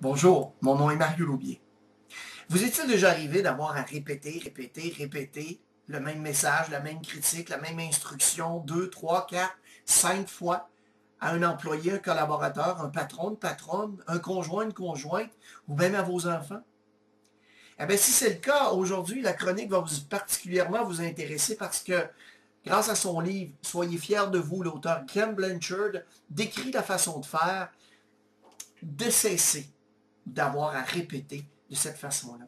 Bonjour, mon nom est Mario Loubier. Vous est-il déjà arrivé d'avoir à répéter le même message, la même critique, la même instruction 2, 3, 4, 5 fois à un employé, un collaborateur, un patron, une patronne, un conjoint, une conjointe, ou même à vos enfants? Eh bien, si c'est le cas, aujourd'hui, la chronique va particulièrement vous intéresser parce que, grâce à son livre Soyez fiers de vous, l'auteur Ken Blanchard décrit la façon de faire, de cesser d'avoir à répéter de cette façon-là.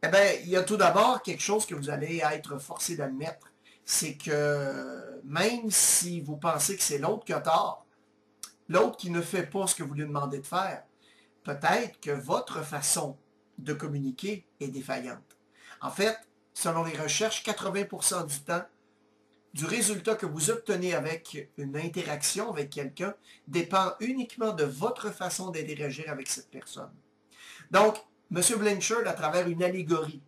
Eh bien, il y a tout d'abord quelque chose que vous allez être forcé d'admettre, c'est que même si vous pensez que c'est l'autre qui a tort, l'autre qui ne fait pas ce que vous lui demandez de faire, peut-être que votre façon de communiquer est défaillante. En fait, selon les recherches, 80% du temps, du résultat que vous obtenez avec une interaction avec quelqu'un dépend uniquement de votre façon d'interagir avec cette personne. Donc, M. Blanchard, à travers une allégorie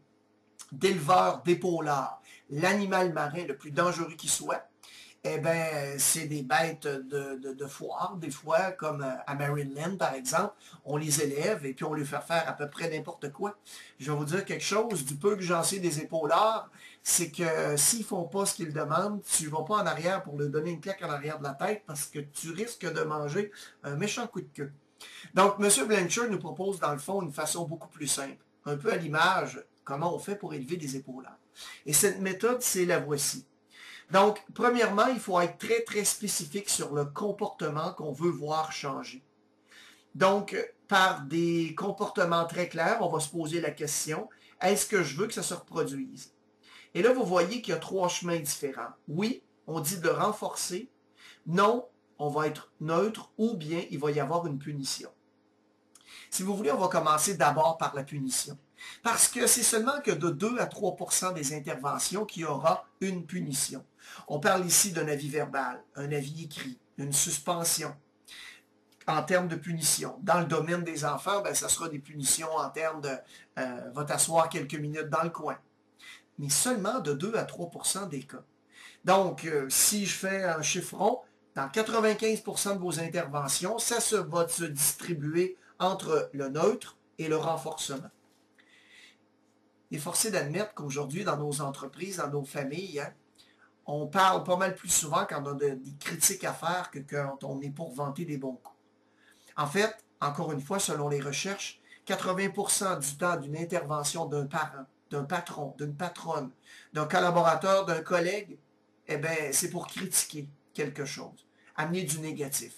d'éleveur d'épaulard, l'animal marin le plus dangereux qui soit, eh bien, c'est des bêtes de foire, des fois, comme à Maryland, par exemple. On les élève et puis on les fait faire à peu près n'importe quoi. Je vais vous dire quelque chose, du peu que j'en sais des épaulards, c'est que s'ils font pas ce qu'ils demandent, tu vas pas en arrière pour leur donner une claque en arrière de la tête parce que tu risques de manger un méchant coup de queue. Donc, M. Blanchard nous propose, dans le fond, une façon beaucoup plus simple, un peu à l'image, comment on fait pour élever des épaulards. Et cette méthode, c'est la voici. Donc, premièrement, il faut être très, très spécifique sur le comportement qu'on veut voir changer. Donc, par des comportements très clairs, on va se poser la question, est-ce que je veux que ça se reproduise? Et là, vous voyez qu'il y a trois chemins différents. Oui, on dit de renforcer. Non, on va être neutre ou bien il va y avoir une punition. Si vous voulez, on va commencer d'abord par la punition. Parce que c'est seulement que de 2 à 3% des interventions qu'il y aura une punition. On parle ici d'un avis verbal, un avis écrit, une suspension en termes de punition. Dans le domaine des enfants, ben, ça sera des punitions en termes de va t'asseoir quelques minutes dans le coin. Mais seulement de 2 à 3% des cas. Donc, si je fais un chiffron, dans 95% de vos interventions, ça va se distribuer entre le neutre et le renforcement. Il est forcé d'admettre qu'aujourd'hui, dans nos entreprises, dans nos familles, hein, on parle pas mal plus souvent quand on a des critiques à faire que quand on est pour vanter des bons coups. En fait, encore une fois, selon les recherches, 80% du temps d'une intervention d'un parent, d'un patron, d'une patronne, d'un collaborateur, d'un collègue, eh bien, c'est pour critiquer quelque chose, amener du négatif.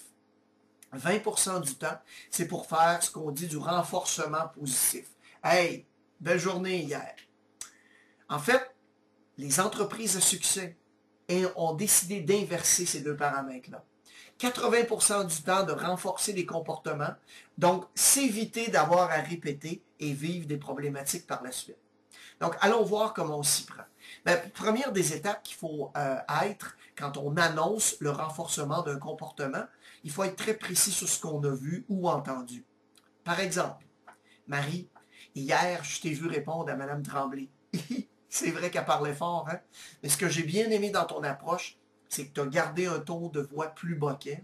20% du temps, c'est pour faire ce qu'on dit du renforcement positif. Hey, belle journée hier. En fait, les entreprises à succès ont décidé d'inverser ces deux paramètres-là. 80% du temps de renforcer les comportements, donc s'éviter d'avoir à répéter et vivre des problématiques par la suite. Donc, allons voir comment on s'y prend. La première des étapes qu'il faut être quand on annonce le renforcement d'un comportement, il faut être très précis sur ce qu'on a vu ou entendu. Par exemple, Marie, hier, je t'ai vu répondre à Mme Tremblay. C'est vrai qu'elle parlait fort, hein? Mais ce que j'ai bien aimé dans ton approche, c'est que tu as gardé un ton de voix plus bas qu'elle.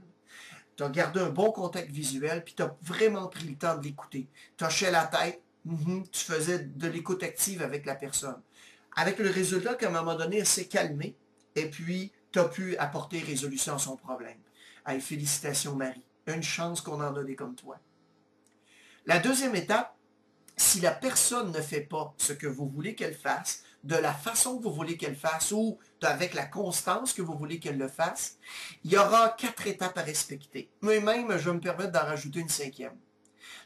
Tu as gardé un bon contact visuel, puis tu as vraiment pris le temps de l'écouter. Tu hochais la tête, tu faisais de l'écoute active avec la personne. Avec le résultat qu'à un moment donné, elle s'est calmée, et puis tu as pu apporter résolution à son problème. Allez, félicitations Marie. Une chance qu'on en a des comme toi. La deuxième étape, si la personne ne fait pas ce que vous voulez qu'elle fasse, de la façon que vous voulez qu'elle fasse ou avec la constance que vous voulez qu'elle le fasse, il y aura 4 étapes à respecter. Mais même, je vais me permettre d'en rajouter une 5e.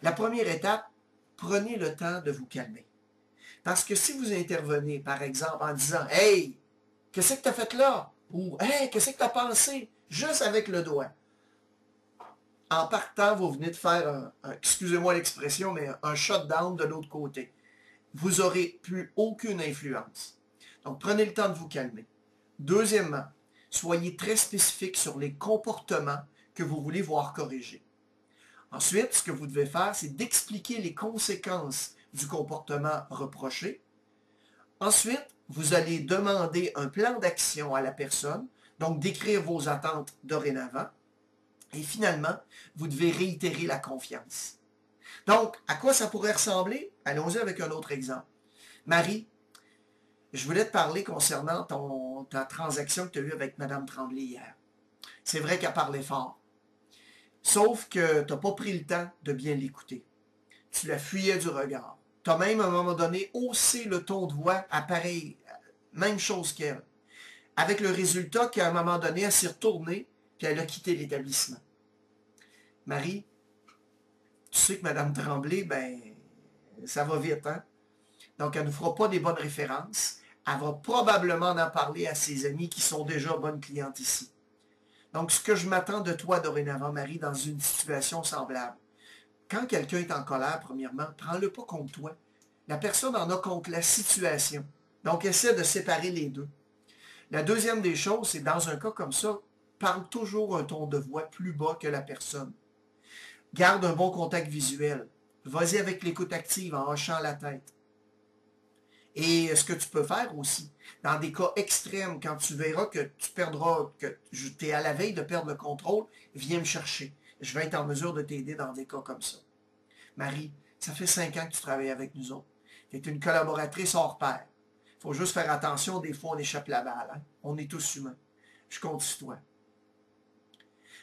La première étape, prenez le temps de vous calmer. Parce que si vous intervenez, par exemple, en disant « Hey, qu'est-ce que tu as fait là? » ou « Hey, qu'est-ce que tu as pensé? » Juste avec le doigt. En partant, vous venez de faire, excusez-moi l'expression, mais un shutdown de l'autre côté. Vous n'aurez plus aucune influence. Donc, prenez le temps de vous calmer. Deuxièmement, soyez très spécifique sur les comportements que vous voulez voir corrigés. Ensuite, ce que vous devez faire, c'est d'expliquer les conséquences du comportement reproché. Ensuite, vous allez demander un plan d'action à la personne, donc d'écrire vos attentes dorénavant. Et finalement, vous devez réitérer la confiance. Donc, à quoi ça pourrait ressembler? Allons-y avec un autre exemple. Marie, je voulais te parler concernant ta transaction que tu as eue avec Mme Tremblay hier. C'est vrai qu'elle parlait fort. Sauf que tu n'as pas pris le temps de bien l'écouter. Tu la fuyais du regard. Tu as même, à un moment donné, haussé le ton de voix à pareil, même chose qu'elle. Avec le résultat qu'à un moment donné, elle s'est retournée puis elle a quitté l'établissement. Marie, tu sais que Mme Tremblay, ben, ça va vite, hein? Donc, elle ne fera pas des bonnes références. Elle va probablement en parler à ses amis qui sont déjà bonnes clientes ici. Donc, ce que je m'attends de toi dorénavant, Marie, dans une situation semblable, quand quelqu'un est en colère, premièrement, prends-le pas contre toi. La personne en a contre la situation. Donc, essaie de séparer les deux. La deuxième des choses, c'est dans un cas comme ça, parle toujours un ton de voix plus bas que la personne. Garde un bon contact visuel. Vas-y avec l'écoute active en hochant la tête. Et ce que tu peux faire aussi, dans des cas extrêmes, quand tu verras que tu perdras, que tu es à la veille de perdre le contrôle, viens me chercher. Je vais être en mesure de t'aider dans des cas comme ça. Marie, ça fait 5 ans que tu travailles avec nous autres. Tu es une collaboratrice hors pair. Il faut juste faire attention, des fois on échappe la balle. Hein? On est tous humains. Je compte sur toi.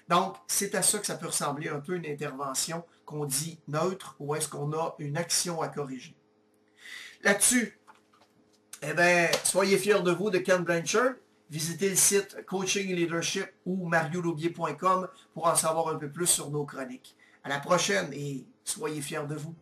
Donc, c'est à ça que ça peut ressembler un peu une intervention qu'on dit neutre ou est-ce qu'on a une action à corriger. Là-dessus, eh bien, soyez fiers de vous de Ken Blanchard. Visitez le site Coaching Leadership ou marioloubier.com pour en savoir un peu plus sur nos chroniques. À la prochaine et soyez fiers de vous.